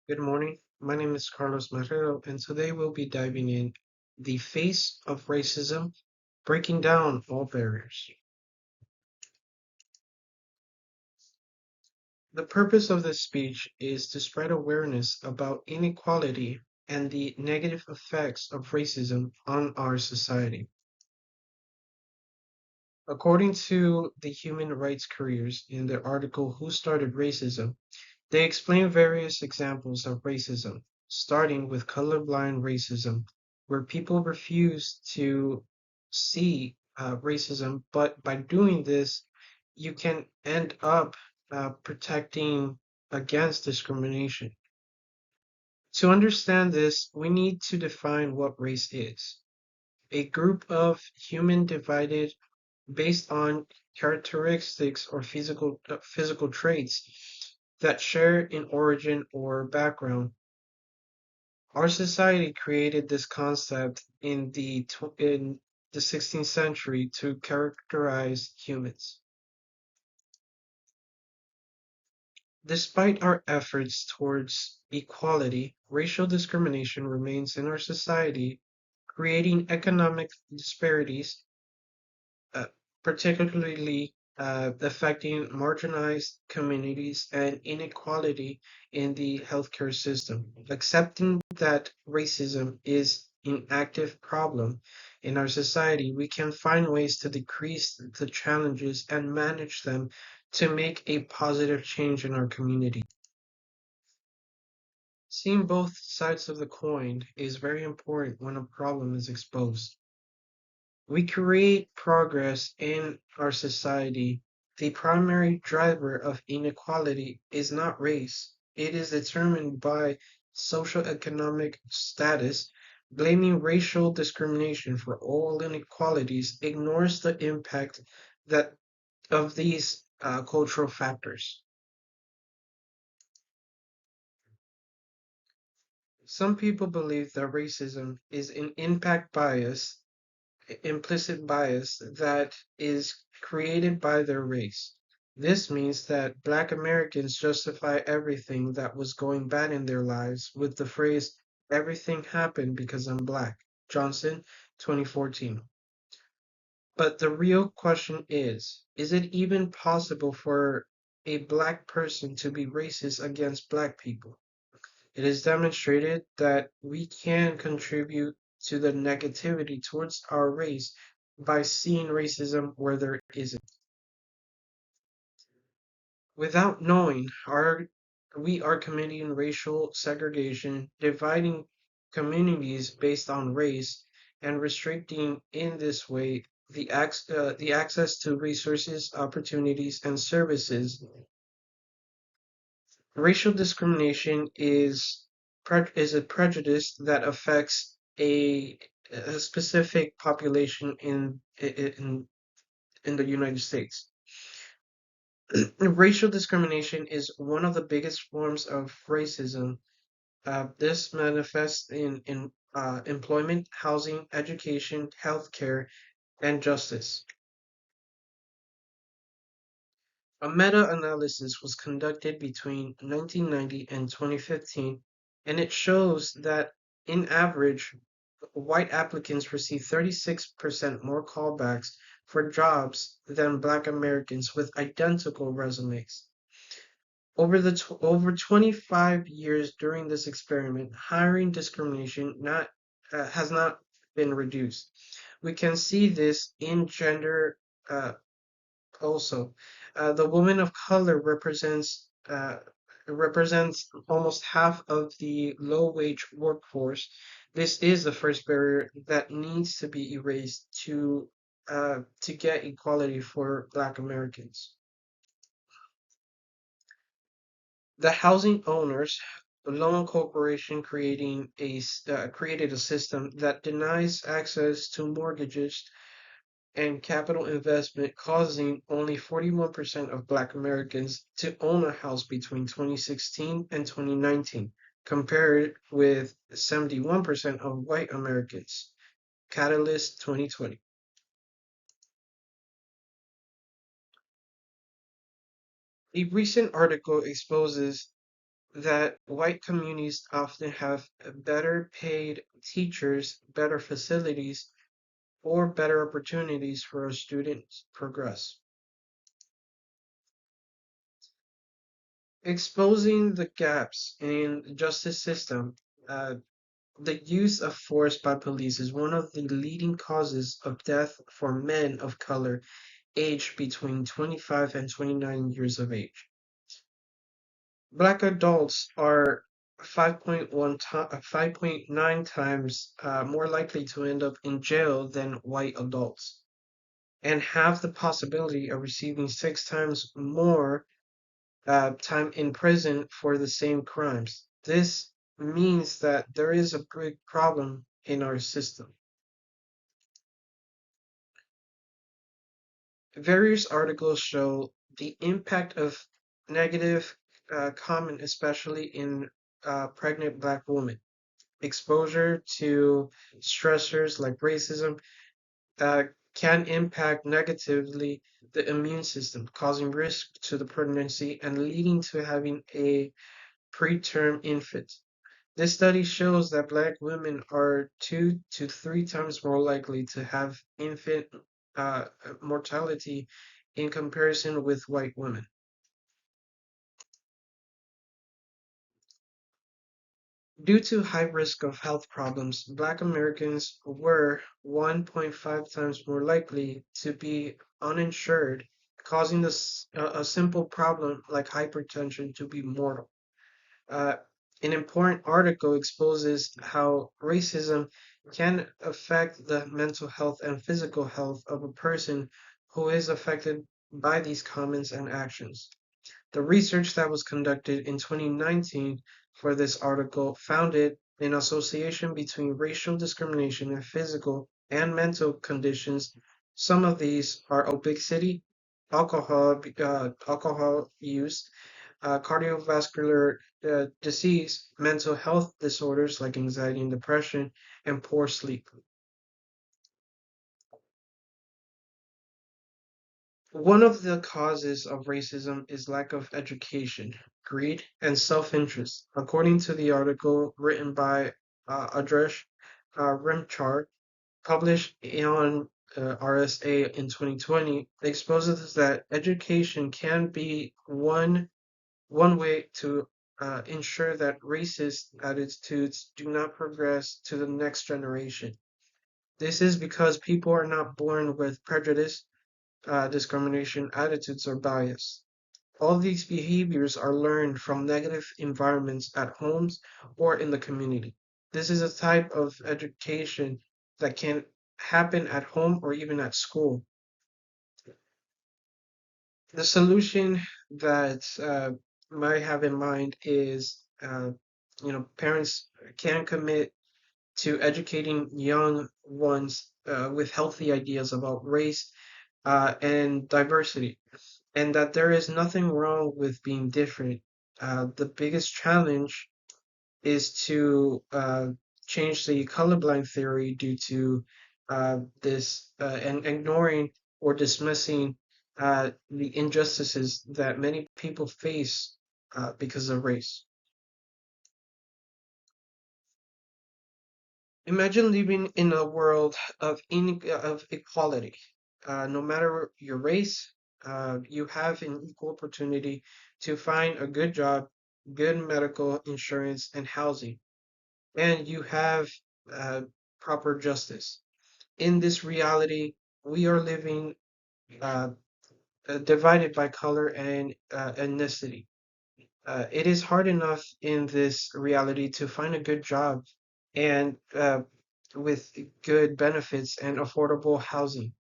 Good morning. My name is Carlos Marrero, and today we'll be diving in the face of racism, breaking down all barriers. The purpose of this speech is to spread awareness about inequality and the negative effects of racism on our society. According to the Human Rights Careers in their article Who Started Racism, they explain various examples of racism, starting with colorblind racism, where people refuse to see racism, but by doing this, you can end up protecting against discrimination. To understand this, we need to define what race is. A group of human divided based on characteristics or physical traits that share in origin or background. Our society created this concept in the 16th century to characterize humans. Despite our efforts towards equality, racial discrimination remains in our society, creating economic disparities, uh, particularly affecting marginalized communities and inequality in the healthcare system. Accepting that racism is an active problem in our society, we can find ways to decrease the challenges and manage them to make a positive change in our community. Seeing both sides of the coin is very important when a problem is exposed. We create progress in our society. The primary driver of inequality is not race. It is determined by socioeconomic status. Blaming racial discrimination for all inequalities ignores the impact that of these cultural factors. Some people believe that racism is an impact bias implicit bias that is created by their race. This means that Black Americans justify everything that was going bad in their lives with the phrase, everything happened because I'm Black. Johnson, 2014. But the real question is it even possible for a Black person to be racist against Black people? It is demonstrated that we can contribute to the negativity towards our race by seeing racism where there isn't. Without knowing, we are committing racial segregation, dividing communities based on race, and restricting in this way the access to resources, opportunities, and services. Racial discrimination is a prejudice that affects a specific population in the United States. Racial discrimination is one of the biggest forms of racism. This manifests in employment, housing, education, healthcare, and justice. A meta-analysis was conducted between 1990 and 2015, and it shows that, in average, white applicants receive 36% more callbacks for jobs than Black Americans with identical resumes. Over 25 years during this experiment, hiring discrimination has not been reduced. We can see this in gender uh, also. The woman of color represents almost half of the low wage workforce. This is the first barrier that needs to be erased to get equality for Black Americans. The housing owners loan corporation created a system that denies access to mortgages and capital investment, causing only 41% of Black Americans to own a house between 2016 and 2019, compared with 71% of white Americans. Catalyst 2020. A recent article exposes that white communities often have better paid teachers, better facilities, or better opportunities for a student to progress. Exposing the gaps in the justice system, uh, the use of force by police is one of the leading causes of death for men of color aged between 25 and 29 years of age. Black adults are 5.9 times more likely to end up in jail than white adults and have the possibility of receiving 6 times more time in prison for the same crimes. This means that there is a big problem in our system. Various articles show the impact of negative comment, especially in pregnant Black women. Exposure to stressors like racism uh, can impact negatively the immune system, causing risk to the pregnancy and leading to having a preterm infant. This study shows that Black women are 2 to 3 times more likely to have infant mortality in comparison with white women. Due to high risk of health problems, Black Americans were 1.5 times more likely to be uninsured, causing a simple problem like hypertension to be mortal. Uh, an important article exposes how racism can affect the mental health and physical health of a person who is affected by these comments and actions. The research that was conducted in 2019 for this article found it an association between racial discrimination and physical and mental conditions. Some of these are obesity, alcohol use, cardiovascular disease, mental health disorders like anxiety and depression, and poor sleep. One of the causes of racism is lack of education, greed, and self-interest. According to the article written by Adresh Remchar, published on RSA in 2020, exposes that education can be one way to ensure that racist attitudes do not progress to the next generation. This is because people are not born with prejudice, discrimination, attitudes, or bias. All these behaviors are learned from negative environments at homes or in the community. This is a type of education that can happen at home or even at school. The solution that I have in mind is, parents can commit to educating young ones with healthy ideas about race and diversity, and that there is nothing wrong with being different. The biggest challenge is to change the colorblind theory due to this and ignoring or dismissing the injustices that many people face because of race. Imagine living in a world of equality. No matter your race, you have an equal opportunity to find a good job, good medical insurance, and housing, and you have uh, proper justice. In this reality, we are living uh, divided by color and ethnicity. It is hard enough in this reality to find a good job and with good benefits and affordable housing.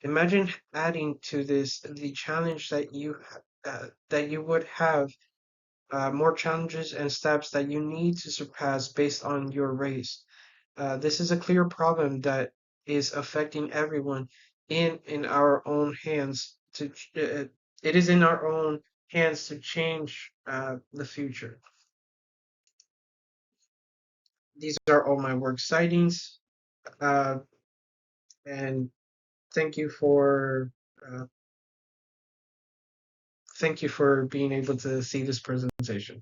Imagine adding to this the challenge that you would have more challenges and steps that you need to surpass based on your race. This is a clear problem that is affecting everyone in our own hands it is in our own hands to change the future. These are all my work sightings, uh, and thank you for uh, thank you for being able to see this presentation.